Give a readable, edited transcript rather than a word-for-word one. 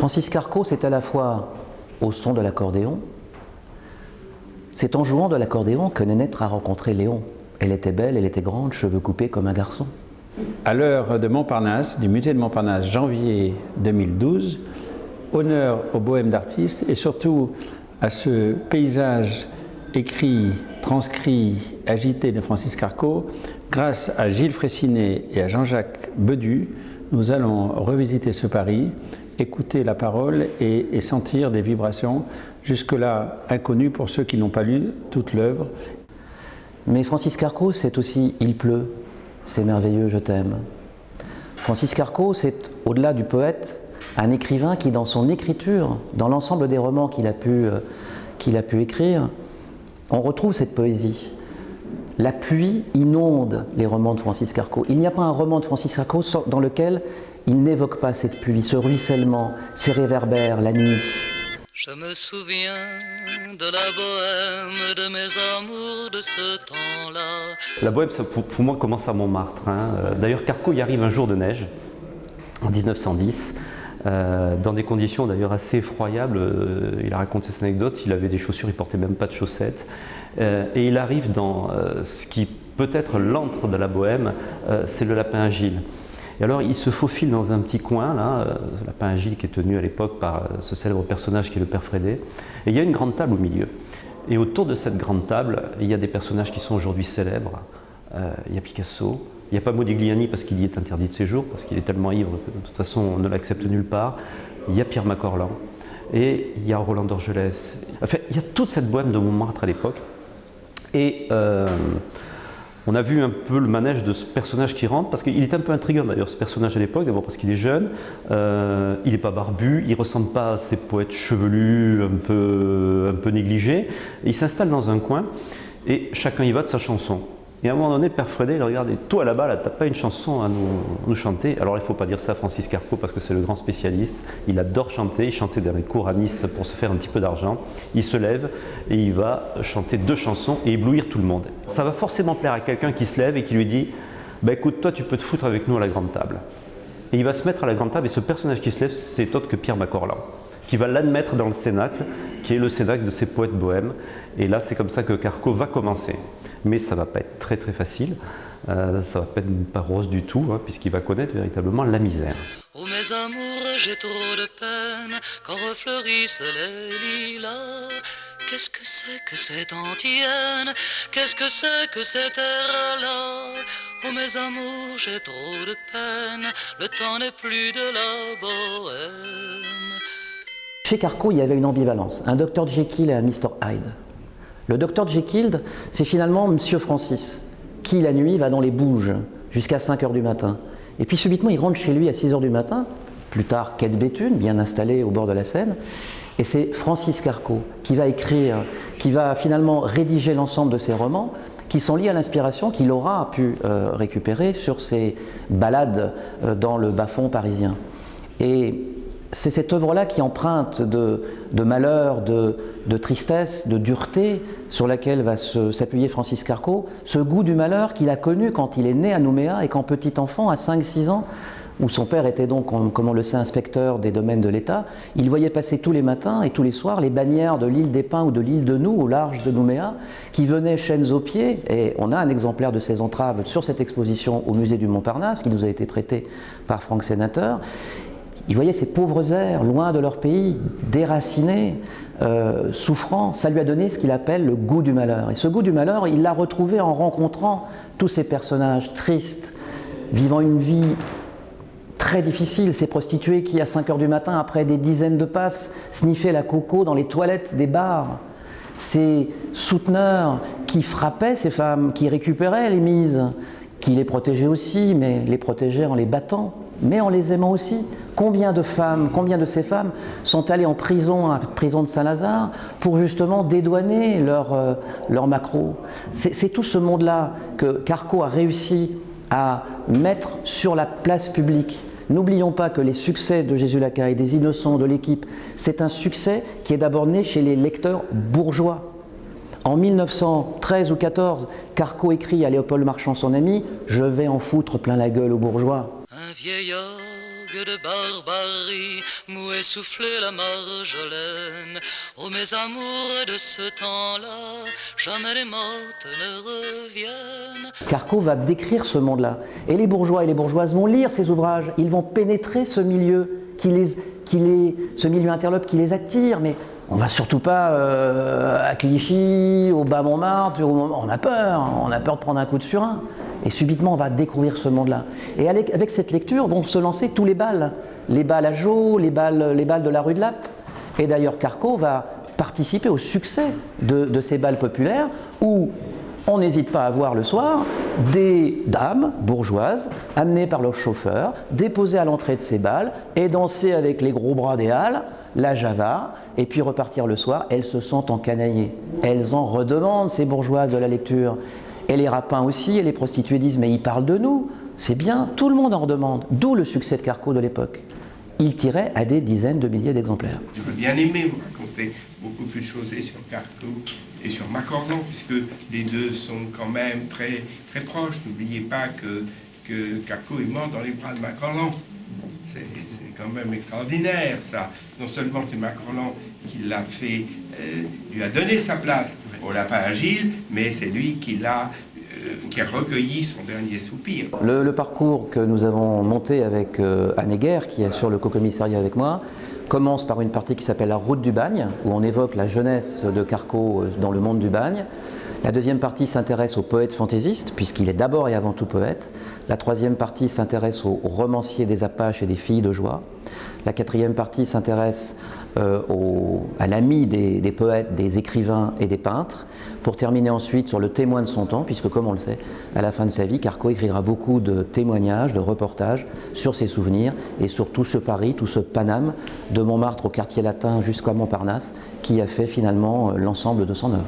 Francis Carco, c'est à la fois au son de l'accordéon, c'est en jouant de l'accordéon que Nénette a rencontré Léon. Elle était belle, elle était grande, cheveux coupés comme un garçon. À l'heure de Montparnasse, du musée de Montparnasse, janvier 2012, honneur aux bohèmes d'artistes et surtout à ce paysage écrit, transcrit, agité de Francis Carco. Grâce à Gilles Fraissinet et à Jean-Jacques Bedu, nous allons revisiter ce Paris, écouter la parole et sentir des vibrations jusque-là inconnues pour ceux qui n'ont pas lu toute l'œuvre. Mais Francis Carco, c'est aussi « Il pleut », c'est merveilleux, je t'aime. Francis Carco, c'est au-delà du poète, un écrivain qui, dans son écriture, dans l'ensemble des romans qu'il a pu écrire, on retrouve cette poésie. La pluie inonde les romans de Francis Carco. Il n'y a pas un roman de Francis Carco dans lequel il n'évoque pas cette pluie, ce ruissellement, ces réverbères, la nuit. Je me souviens de la bohème, de mes amours de ce temps-là. La bohème, ça, pour moi, commence à Montmartre. D'ailleurs, Carco y arrive un jour de neige, en 1910, dans des conditions d'ailleurs assez effroyables. Il a raconté cette anecdote, il avait des chaussures, il ne portait même pas de chaussettes. Et il arrive dans ce qui peut être l'antre de la bohème, c'est le Lapin Agile. Et alors il se faufile dans un petit coin, là, le Lapin Agile qui est tenu à l'époque par ce célèbre personnage qui est le Père Frédé. Et il y a une grande table au milieu. Et autour de cette grande table, il y a des personnages qui sont aujourd'hui célèbres. Il y a Picasso, il n'y a pas Modigliani parce qu'il y est interdit de séjour, parce qu'il est tellement ivre que de toute façon on ne l'accepte nulle part. Il y a Pierre Macorlan et il y a Roland d'Orgelès. Enfin, il y a toute cette bohème de Montmartre à l'époque. Et on a vu un peu le manège de ce personnage qui rentre, parce qu'il est un peu intriguant d'ailleurs ce personnage à l'époque, d'abord parce qu'il est jeune, il n'est pas barbu, il ne ressemble pas à ces poètes chevelus un peu négligés. Et il s'installe dans un coin et chacun y va de sa chanson. Et à un moment donné, Père Frédé, il regarde, et toi là-bas, là, t'as pas une chanson à nous chanter? Alors il ne faut pas dire ça à Francis Carco parce que c'est le grand spécialiste. Il adore chanter, il chantait dans les cours à Nice pour se faire un petit peu d'argent. Il se lève et il va chanter 2 chansons et éblouir tout le monde. Ça va forcément plaire à quelqu'un qui se lève et qui lui dit bah, écoute, toi tu peux te foutre avec nous à la grande table. Et il va se mettre à la grande table et ce personnage qui se lève, c'est autre que Pierre Macorlan, qui va l'admettre dans le cénacle, qui est le cénacle de ces poètes bohèmes. Et là, c'est comme ça que Carco va commencer. Mais ça ne va pas être très très facile, ça ne va pas être pas rose du tout, puisqu'il va connaître véritablement la misère. Oh mes amours, j'ai trop de peine quand refleurissent les lilas. Qu'est-ce que c'est que cette antienne? Qu'est-ce que c'est que cet air-là? Oh mes amours, j'ai trop de peine, le temps n'est plus de la bohème. Chez Carco, il y avait une ambivalence, un Dr Jekyll et un Mr Hyde. Le Dr Jekyll, c'est finalement Monsieur Francis, qui la nuit va dans les Bouges jusqu'à 5 h du matin. Et puis subitement, il rentre chez lui à 6 h du matin, plus tard quai de Béthune, bien installé au bord de la Seine. Et c'est Francis Carco qui va écrire, qui va finalement rédiger l'ensemble de ses romans, qui sont liés à l'inspiration qu'il aura pu récupérer sur ses balades dans le bas-fond parisien. Et c'est cette œuvre-là qui emprunte de malheur, de tristesse, de dureté sur laquelle va s'appuyer Francis Carco, ce goût du malheur qu'il a connu quand il est né à Nouméa et qu'en petit enfant, à 5-6 ans, où son père était donc, comme on le sait, inspecteur des domaines de l'État, il voyait passer tous les matins et tous les soirs les bannières de l'île des Pins ou de l'île de Nou, au large de Nouméa, qui venaient chaînes aux pieds, et on a un exemplaire de ces entraves sur cette exposition au musée du Montparnasse, qui nous a été prêté par Franck Sénateur. Ils voyaient ces pauvres airs, loin de leur pays, déracinés, souffrants. Ça lui a donné ce qu'il appelle le goût du malheur. Et ce goût du malheur, il l'a retrouvé en rencontrant tous ces personnages tristes, vivant une vie très difficile. Ces prostituées qui, à 5 h du matin, après des dizaines de passes, sniffaient la coco dans les toilettes des bars. Ces souteneurs qui frappaient ces femmes, qui récupéraient les mises, qui les protégeaient aussi, mais les protégeaient en les battant, mais en les aimant aussi. Combien de femmes, combien de ces femmes sont allées en prison, à la prison de Saint-Lazare, pour justement dédouaner leur maquereau. C'est tout ce monde-là que Carco a réussi à mettre sur la place publique. N'oublions pas que les succès de Jésus Lacaille, des Innocents, de l'équipe, c'est un succès qui est d'abord né chez les lecteurs bourgeois. En 1913 ou 14, Carco écrit à Léopold Marchand, son ami, « Je vais en foutre plein la gueule aux bourgeois ». Un vieil fougue de barbarie, m'où essoufflait la marjolaine. Oh mes amours de ce temps-là, jamais les mortes ne reviennent. Carco va décrire ce monde-là. Et les bourgeois et les bourgeoises vont lire ces ouvrages, ils vont pénétrer ce milieu, ce milieu interlope qui les attire, mais on ne va surtout pas à Clichy, au bas Montmartre, on a peur de prendre un coup de surin. Et subitement, on va découvrir ce monde-là. Et avec cette lecture vont se lancer tous les bals à Jo, les balles de la rue de Lappe. Et d'ailleurs, Carco va participer au succès de ces bals populaires où on n'hésite pas à voir le soir des dames bourgeoises amenées par leurs chauffeurs, déposées à l'entrée de ces bals et danser avec les gros bras des halles, la java, et puis repartir le soir. Elles se sentent encanaillées. Elles en redemandent, ces bourgeoises, de la lecture. Et les rapins aussi, et les prostituées disent « mais ils parlent de nous, c'est bien, tout le monde en redemande ». D'où le succès de Carco de l'époque. Il tirait à des dizaines de milliers d'exemplaires. J'aurais bien aimé vous raconter beaucoup plus de choses et sur Carco et sur Macorlan, puisque les deux sont quand même très, très proches. N'oubliez pas que Carco est mort dans les bras de Macorlan. C'est quand même extraordinaire, ça. Non seulement c'est Macorlan qui l'a fait, lui a donné sa place au lapin agile, mais c'est lui qui a recueilli son dernier soupir. Le parcours que nous avons monté avec Anne Heger, qui est sur le co-commissariat avec moi, commence par une partie qui s'appelle la route du bagne, où on évoque la jeunesse de Carco dans le monde du bagne. La deuxième partie s'intéresse aux poètes fantaisistes, puisqu'il est d'abord et avant tout poète. La troisième partie s'intéresse aux romanciers des Apaches et des filles de joie. La quatrième partie s'intéresse à l'ami des poètes, des écrivains et des peintres, pour terminer ensuite sur le témoin de son temps, puisque comme on le sait, à la fin de sa vie, Carco écrira beaucoup de témoignages, de reportages sur ses souvenirs et sur tout ce Paris, tout ce Paname, de Montmartre au quartier latin jusqu'à Montparnasse, qui a fait finalement l'ensemble de son œuvre.